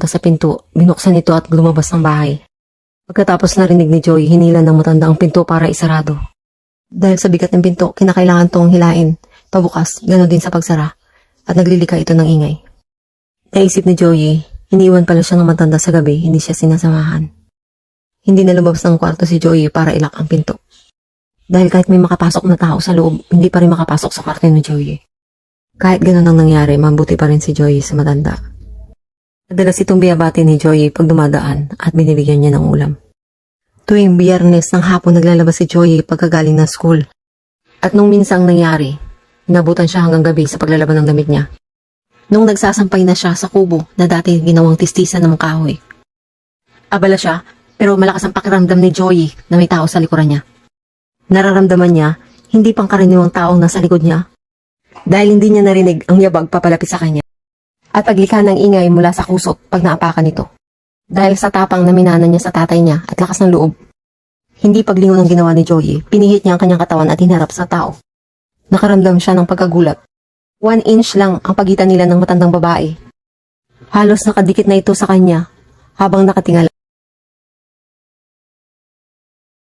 sa pinto, binuksan ito at lumabas ng bahay. Pagkatapos narinig ni Joey, hinila ng matanda ang pinto para isarado. Dahil sa bigat ng pinto, kinakailangan tong hilain, pabukas, gano'n din sa pagsara, at naglilika ito ng ingay. Naisip ni Joey, iniwan pala siya ng matanda sa gabi, hindi siya sinasamahan. Hindi na lumabas ng kwarto si Joey para ilak ang pinto. Dahil kahit may makapasok na tao sa loob, hindi pa rin makapasok sa kwarto ni Joey. Kahit gano'n ang nangyari, mabuti pa rin si Joey sa matanda. Madalas itong biyabati ni Joey pag dumadaan at binibigyan niya ng ulam. Tuwing Biyernes ng hapon naglalabas si Joey pagkagaling ng school. At nung minsang nangyari, inabutan siya hanggang gabi sa paglalaban ng damit niya. Nung nagsasampay na siya sa kubo na dati ginawang tistisan ng kahoy. Abala siya, pero malakas ang pakiramdam ni Joey na may tao sa likuran niya. Nararamdaman niya, hindi pangkaraniwang taong nasa likod niya. Dahil hindi niya narinig ang yabag papalapit sa kanya. At paglikha ng ingay mula sa kusot pag naapakan ito. Dahil sa tapang na minana niya sa tatay niya at lakas ng loob. Hindi paglingon ang ginawa ni Joey, pinihit niya ang kanyang katawan at hinarap sa tao. Nakaramdam siya ng pagkagulat. 1 inch lang ang pagitan nila ng matandang babae. Halos nakadikit na ito sa kanya habang nakatingala.